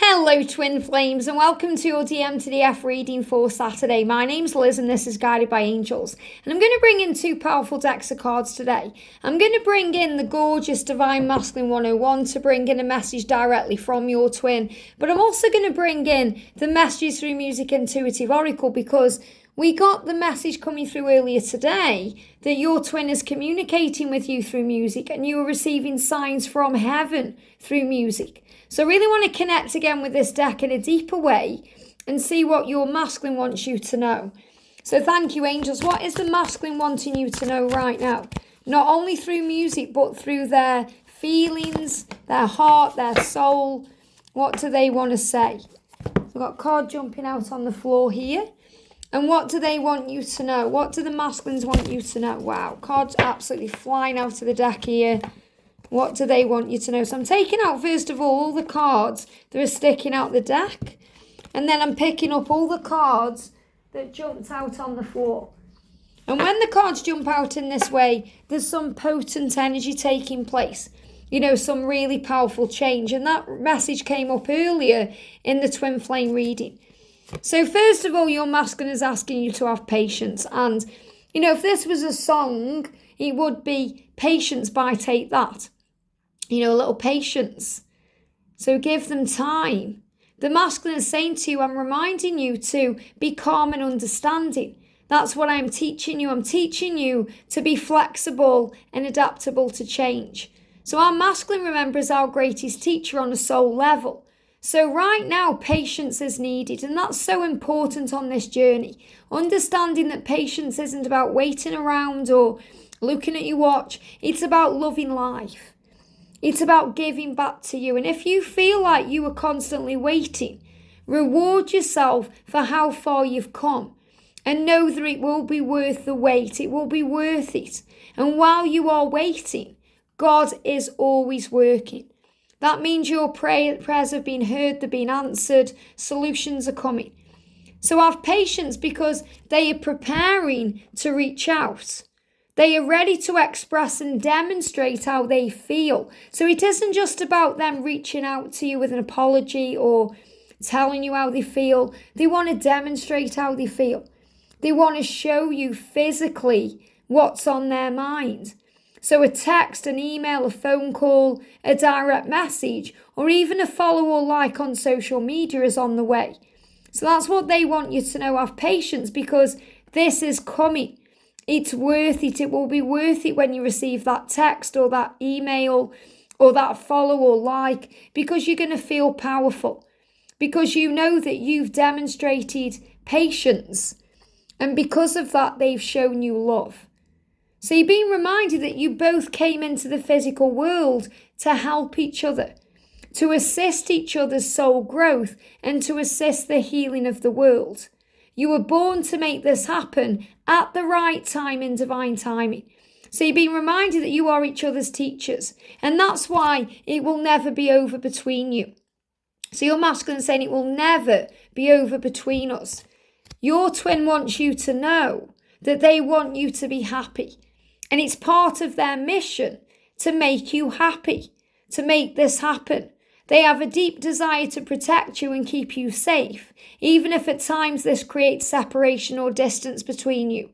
Hello Twin Flames and welcome to your DM to the F reading for Saturday. My name's Liz and this is Guided by Angels. And I'm going to bring in two powerful decks of cards today. I'm going to bring in the gorgeous Divine Masculine 101 to bring in a message directly from your twin. But I'm also going to bring in the Messages Through Music Intuitive Oracle because we got the message coming through earlier today that your twin is communicating with you through music and you are receiving signs from heaven through music. So I really want to connect again with this deck in a deeper way and see what your masculine wants you to know. So thank you, angels. What is the masculine wanting you to know right now? Not only through music, but through their feelings, their heart, their soul. What do they want to say? I've got a card jumping out on the floor here. And what do they want you to know? What do the masculines want you to know? Wow, cards absolutely flying out of the deck here. What do they want you to know? So I'm taking out, first of all the cards that are sticking out the deck. And then I'm picking up all the cards that jumped out on the floor. And when the cards jump out in this way, there's some potent energy taking place. You know, some really powerful change. And that message came up earlier in the Twin Flame reading. So first of all, your masculine is asking you to have patience. And, you know, if this was a song, it would be Patience by Take That. You know, a little patience. So give them time. The masculine is saying to you, I'm reminding you to be calm and understanding. That's what I'm teaching you. I'm teaching you to be flexible and adaptable to change. So our masculine, remember, is our greatest teacher on a soul level. So right now, patience is needed, and that's so important on this journey. Understanding that patience isn't about waiting around or looking at your watch. It's about loving life. It's about giving back to you. And if you feel like you are constantly waiting, reward yourself for how far you've come. And know that it will be worth the wait. It will be worth it. And while you are waiting, God is always working. That means your prayers have been heard, they've been answered, solutions are coming. So have patience because they are preparing to reach out. They are ready to express and demonstrate how they feel. So it isn't just about them reaching out to you with an apology or telling you how they feel. They want to demonstrate how they feel. They want to show you physically what's on their mind. So a text, an email, a phone call, a direct message, or even a follow or like on social media is on the way. So that's what they want you to know. Have patience because this is coming. It's worth it. It will be worth it when you receive that text or that email or that follow or like because you're going to feel powerful. Because you know that you've demonstrated patience. And because of that, they've shown you love. So you're being reminded that you both came into the physical world to help each other, to assist each other's soul growth and to assist the healing of the world. You were born to make this happen at the right time in divine timing. So you're being reminded that you are each other's teachers. And that's why it will never be over between you. So your masculine is saying it will never be over between us. Your twin wants you to know that they want you to be happy. And it's part of their mission to make you happy, to make this happen. They have a deep desire to protect you and keep you safe, even if at times this creates separation or distance between you.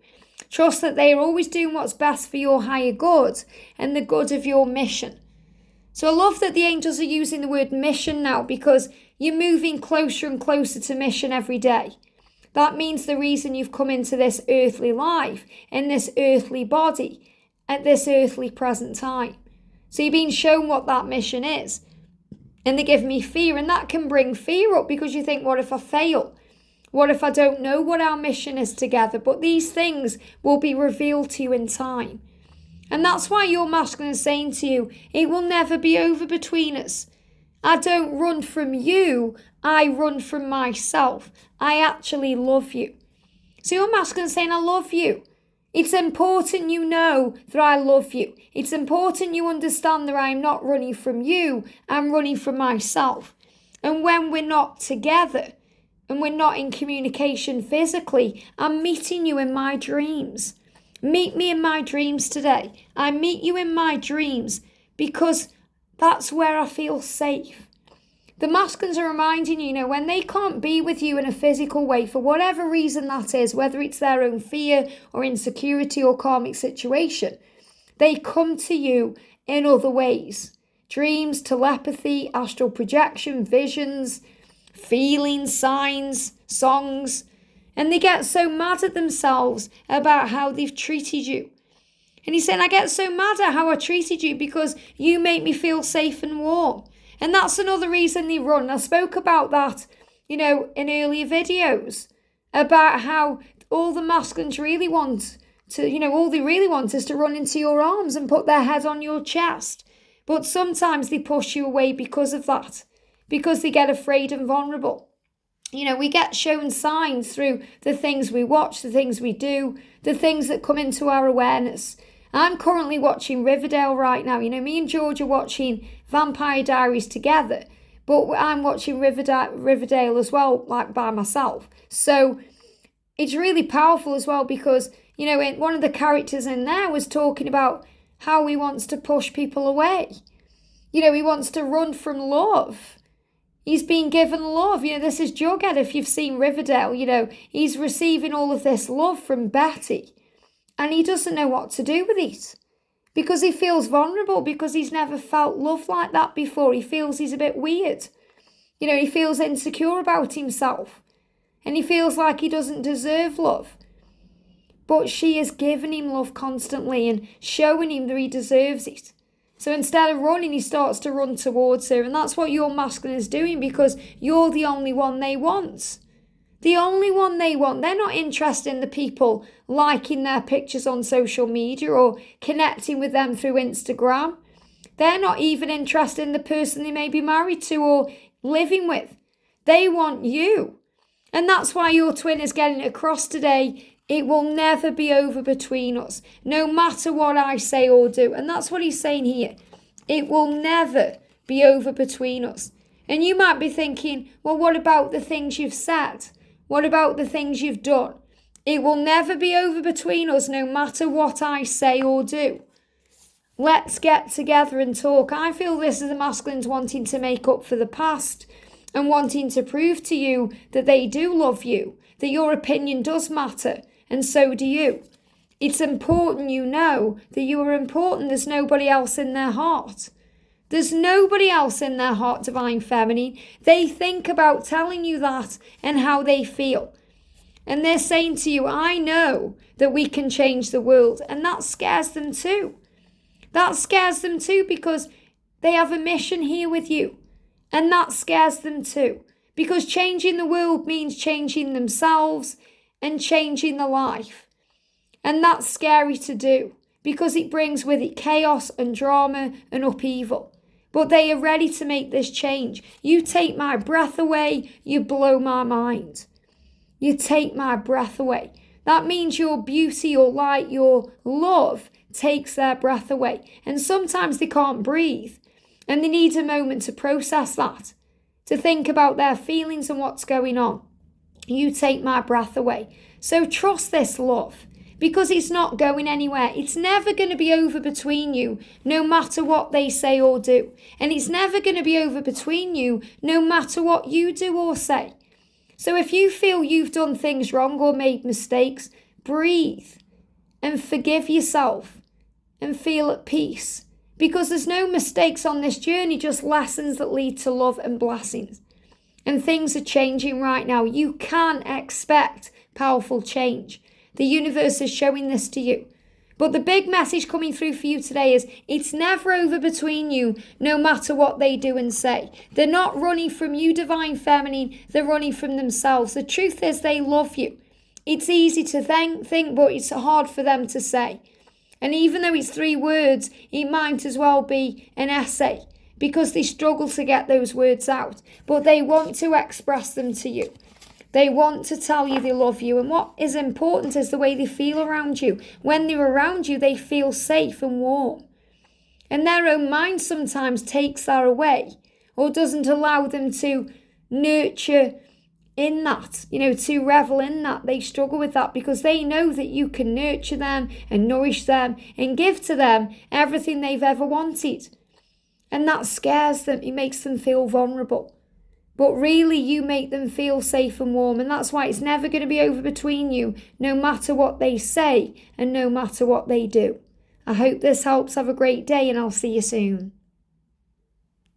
Trust that they are always doing what's best for your higher good and the good of your mission. So I love that the angels are using the word mission now because you're moving closer and closer to mission every day. That means the reason you've come into this earthly life, in this earthly body, at this earthly present time. So you're being shown what that mission is. And they give me fear, and that can bring fear up because you think, what if I fail? What if I don't know what our mission is together? But these things will be revealed to you in time. And that's why your masculine is saying to you, it will never be over between us. I don't run from you, I run from myself. I actually love you. So your masculine is saying, I love you. It's important you know that I love you. It's important you understand that I'm not running from you, I'm running from myself. And when we're not together and we're not in communication physically, I'm meeting you in my dreams. Meet me in my dreams today. I meet you in my dreams because that's where I feel safe. The masculines are reminding you, when they can't be with you in a physical way, for whatever reason that is, whether it's their own fear or insecurity or karmic situation, they come to you in other ways. Dreams, telepathy, astral projection, visions, feelings, signs, songs. And they get so mad at themselves about how they've treated you. And he's saying, I get so mad at how I treated you because you make me feel safe and warm. And that's another reason they run. I spoke about that, in earlier videos, about how all the masculines really want to, all they really want is to run into your arms and put their head on your chest. But sometimes they push you away because of that, because they get afraid and vulnerable. We get shown signs through the things we watch, the things we do, the things that come into our awareness. I'm currently watching Riverdale right now. Me and George are watching Vampire Diaries together, but I'm watching Riverdale as well, like by myself. So it's really powerful as well because, one of the characters in there was talking about how he wants to push people away. He wants to run from love. He's been given love. This is Jughead, if you've seen Riverdale. He's receiving all of this love from Betty. And he doesn't know what to do with it because he feels vulnerable, because he's never felt love like that before. He feels he's a bit weird. He feels insecure about himself and he feels like he doesn't deserve love. But she is giving him love constantly and showing him that he deserves it. So instead of running, he starts to run towards her. And that's what your masculine is doing because you're the only one they want. The only one they want. They're not interested in the people liking their pictures on social media or connecting with them through Instagram. They're not even interested in the person they may be married to or living with. They want you. And that's why your twin is getting across today. It will never be over between us, no matter what I say or do. And that's what he's saying here. It will never be over between us. And you might be thinking, well, what about the things you've said? What about the things you've done? It will never be over between us, no matter what I say or do. Let's get together and talk. I feel this is the masculines wanting to make up for the past and wanting to prove to you that they do love you, that your opinion does matter, and so do you. It's important you know that you are important. There's nobody else in their heart. There's nobody else in their heart, Divine Feminine. They think about telling you that and how they feel. And they're saying to you, I know that we can change the world. And that scares them too. That scares them too because they have a mission here with you. And that scares them too. Because changing the world means changing themselves and changing the life. And that's scary to do because it brings with it chaos and drama and upheaval. But they are ready to make this change. You take my breath away, you blow my mind. You take my breath away. That means your beauty, your light, your love takes their breath away. And sometimes they can't breathe. And they need a moment to process that, to think about their feelings and what's going on. You take my breath away. So trust this love. Because it's not going anywhere. It's never going to be over between you, no matter what they say or do. And it's never going to be over between you, no matter what you do or say. So if you feel you've done things wrong or made mistakes, breathe and forgive yourself and feel at peace. Because there's no mistakes on this journey, just lessons that lead to love and blessings. And things are changing right now. You can expect powerful change. The universe is showing this to you. But the big message coming through for you today is it's never over between you, no matter what they do and say. They're not running from you, Divine Feminine. They're running from themselves. The truth is they love you. It's easy to think, but it's hard for them to say. And even though it's 3 words, it might as well be an essay because they struggle to get those words out. But they want to express them to you. They want to tell you they love you. And what is important is the way they feel around you. When they're around you, they feel safe and warm. And their own mind sometimes takes that away or doesn't allow them to nurture in that, to revel in that. They struggle with that because they know that you can nurture them and nourish them and give to them everything they've ever wanted. And that scares them. It makes them feel vulnerable. But really, you make them feel safe and warm, and that's why it's never going to be over between you, no matter what they say and no matter what they do. I hope this helps. Have a great day, and I'll see you soon.